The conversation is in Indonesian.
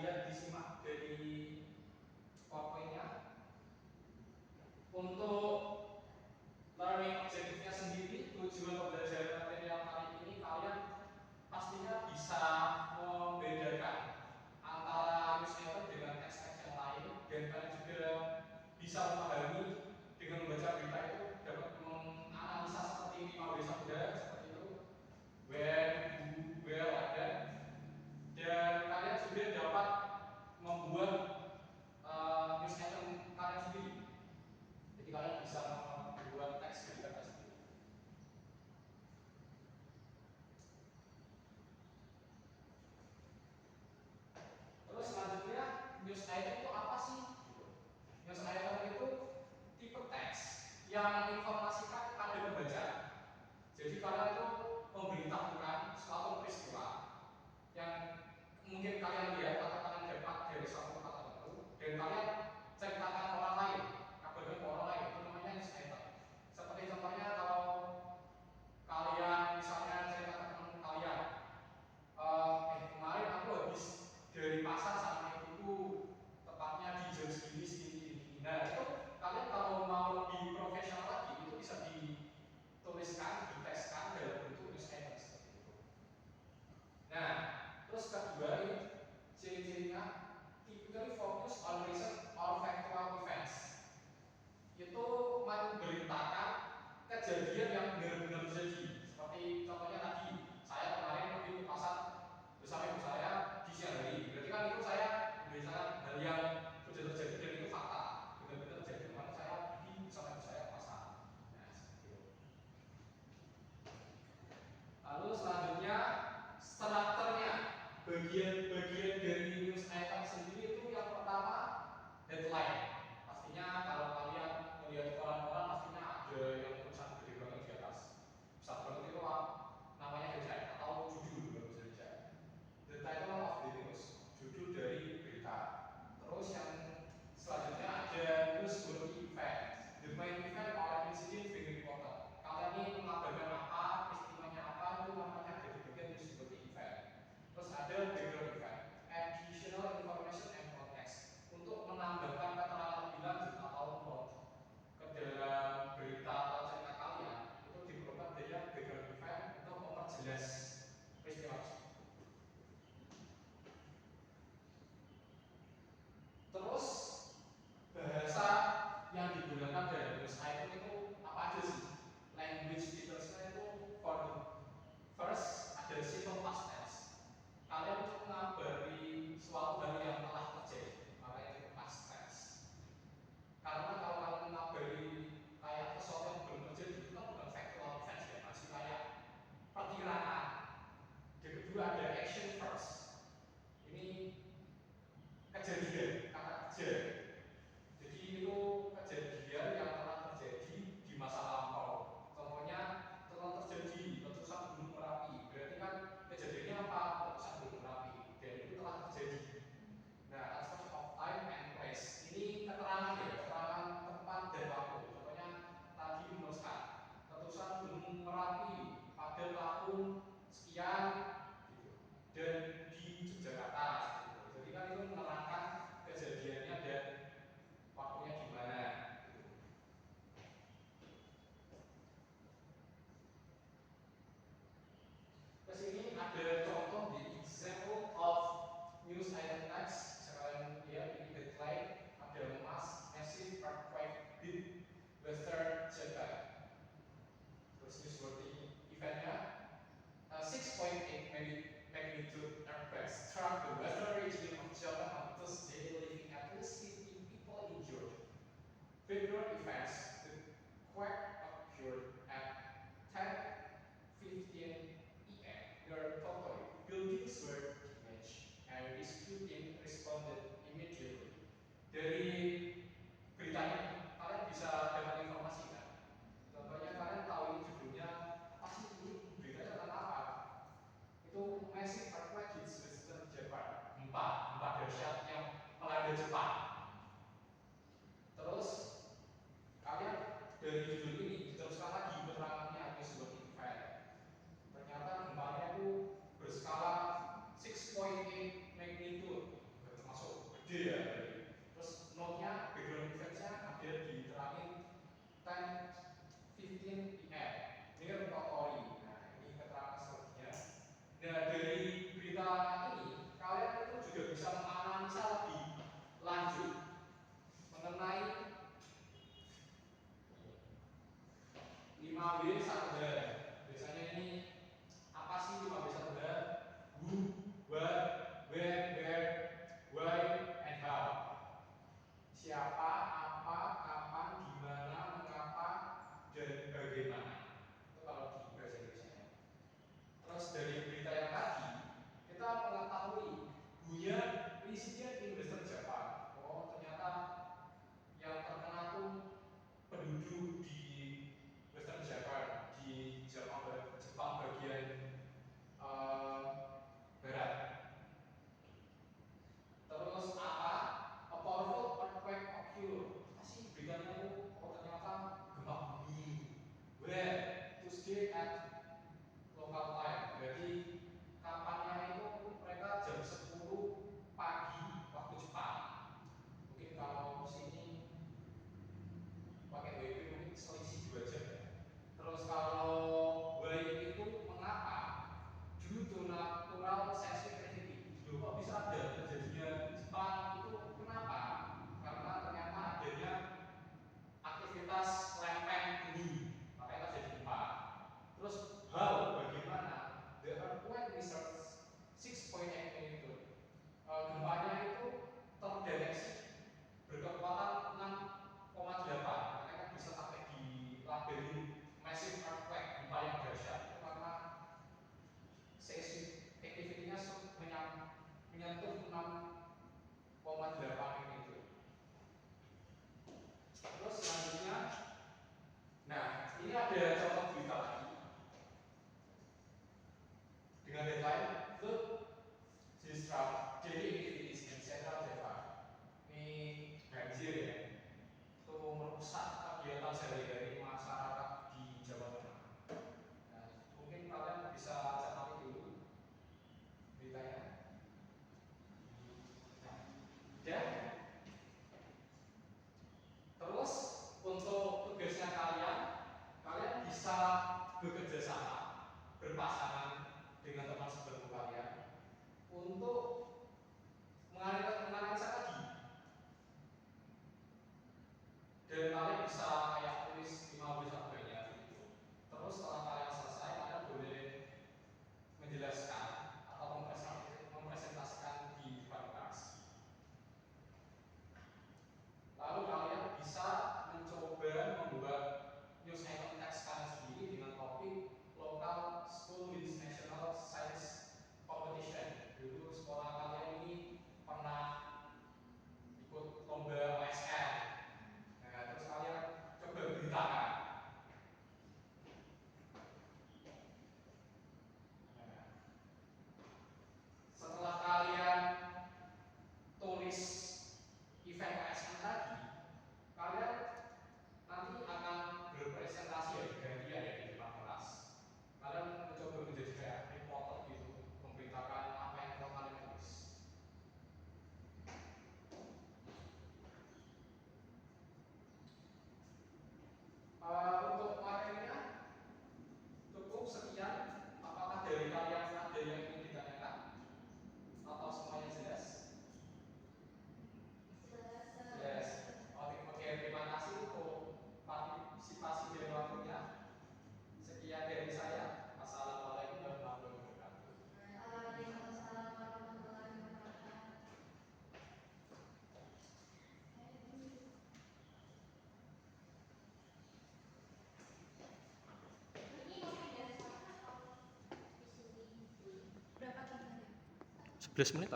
dilihat disimak dari PowerPoint-nya. Untuk learning objektifnya sendiri, tujuan pembelajaran material kali ini kalian pastinya bisa membedakan antara news item dengan teks-teks yang lain, dan kalian juga bisa memahami dengan membaca berita itu dapat menganalisa seperti 5W Samudra seperti itu, where, who, where, like that. Dan kalian juga dapat membuat news item kalian sendiri. Jadi kalian bisa membuat teks berita sendiri. Terus selanjutnya, news item itu apa sih? News item itu tipe teks yang menginformasikan pada pembaca. Jadi kalian itu memberitahukan suatu peristiwa yang mungkin kalian lihat atau kalian dapat dari suatu tempat tertentu, dan kalian ceritakan orang lain, kabarkan ke orang lain, itu namanya news item. Seperti contohnya kalau kalian misalnya cerita ke teman kalian, kemarin aku habis dari pasar sama ibuku, tepatnya di jam segini. Nah itu kalian kalau mau lebih profesional lagi itu bisa dituliskan, diteskan dalam bentuk news item seperti itu. Nah, terus kedua ini ciri-cirinya typically focus on recent or factual events. Itu memberitakan kejadian yang benar-benar terjadi. Seperti contohnya tadi, saya kemarin pergi ke pasar bersama ibu saya di siang hari. Berarti kan itu saya memberitakan hal yang sudah terjadi dan itu fakta, benar-benar terjadi. Kemarin saya pergi bersama ibu saya ke pasar. Nah, seperti itu. Lalu selanjutnya strukturnya, bagian-bagian dari news item sendiri itu yang pertama headline. Pastinya kalau kalian melihat koran-koran pastinya ada yang tulisan gede banget di atas, besar banget itu namanya headline atau judul dalam bahasa Indonesia. The title of the news, judul dari berita. Terus yang selanjutnya ada newsworthy event, the main event or incident being reported. Kalian ini mengabarkan apa, peristiwanya apa, itu namanya ada di bagian newsworthy event. Terus ada background event, additional information and context, untuk menambahkan keterangan lebih lanjut atau plot ke dalam berita atau cerita kalian. Itu diperlukan adanya background event untuk memperjelas peristiwa tersebut. Terus bahasa yang digunakan dalam news item itu apa aja sih? Language detailsnya itu for the first ada simple past tense. Kalian untuk mengabari suatu hal yang telah terjadi, makanya itu past tense. Karena kalau kalian mengabari kayak sesuatu yang belum terjadi itu kan bukan factual events ya, masih kayak perkiraan. Yang kedua ada action first. Ini kejadian, kata kerja. Jadi itu kejadian yang telah terjadi di masa lampau. Contohnya telah terjadi letusan Gunung Merapi. Berarti kan kejadiannya apa? Letusan Gunung Merapi. Dan itu telah terjadi. Nah, aspect of time and place. Ini keterangan ya, keterangan tempat dan waktu. Contohnya tadi menuliskan letusan Gunung Merapi pada tahun sekian, gitu. Dan di Yogyakarta. Jadi kan itu menerangkan kejadiannya dan waktunya di mana. Kesini ada contoh di example of news item text. Sekalian lihat ini headline, ada massive earthquake hit western Japan. Terus newsworthy eventnya 6.8 magnitude earthquake struck the western region of Japan on Thursday, leaving at least 50 people injured. Background events: the quake occurred at 10:15 p.m. near Tokyo. Buildings were damaged, and rescue team responded immediately. Dari berita ini, kalian bisa dapat informasi kan? Contohnya kalian tahu ini judulnya apa sih, ini beritanya tentang apa? Itu massive earthquake hits western Japan, gempa dahsyat yang melanda Jepang. Terus kalian dari judul ini diteruskan lagi keterangannya ada sebuah event. Ternyata gempanya itu berskala 6.8 magnitude. 5W satu hal. Biasanya ini apa sih 5W satu hal? Who, what, when, where, why, and how. Siapa, apa, kapan, di mana, mengapa, dan bagaimana. Itu kalau di bahasa Indonesia. Terus dari berita yang tadi kita mengetahui Huya Resident in Western Japan. Oh, ternyata yang terkena tuh penduduk di Western Japan, di Jepang bagian barat. Terus apa? A powerful earthquake occurred. Apa sih beritanya itu? Oh, ternyata gempa bumi. Where? Tuesday at local time. Berarti kapannya itu mereka jam 10 pagi waktu Jepang. Mungkin kalau sini pakai WIB mungkin selisih 2 jam ya. Terus kalau why itu mengapa? Due to natural seismicity. Loh, kok bisa ada terjadinya Jepang itu kenapa? Karena ternyata adanya aktivitas lempeng bumi, makanya terjadi gempa. Terus how, bagaimana? The earthquake measures 6.8 magnitude. Gempanya itu terdeteksi berkekuatan 6,8, makanya bisa sampai dilabeli massive earthquake, gempa yang dahsyat. Itu karena seismic activity-nya menyentuh 6,8 magnitude. Terus selanjutnya, nah ini ada contoh berita lagi dengan headline Flood Disrupt Daily Activities in Central Java. Ini banjir ya, itu merusak kegiatan sehari-hari masyarakat di Jawa Tengah. Nah, mungkin kalian bisa cermati dulu beritanya. Nah, dan terus untuk tugasnya kalian bisa bekerja sama, berpasangan dengan teman sebangku kalian untuk menganalisa tadi. Dan kalian bisa kayak tulis 5W satu banyak gitu. Terus setelah kalian selesai, kalian boleh menjelaskan atau mempresentasikan di depan kelas. Lalu kalian bisa mencoba membuat news item text kalian sendiri dengan topik local school wins national science competition. Dulu sekolah kalian ini pernah ikut lomba OSN. Nah, terus kalian coba beritakan. Nah, setelah kalian tulis event OSN tadi, kalian nanti akan berpresentasi ya, gantian ya di depan kelas. Kalian mencoba menjadi kayak reporter gitu, memberitakan apa yang telah kalian tulis. Untuk materinya cukup sekian. Apakah dari kalian ada yang ingin ditanyakan? Atau semuanya jelas? Yes. Oke, terima kasih untuk partisipasi dari waktunya. Sekian dari saya. Assalamualaikum warahmatullahi wabarakatuh. Waalaikumsalam warahmatullahi wabarakatuh. Ini mau pindah sekolah atau di sini? Berapa jam? 11 menit aku.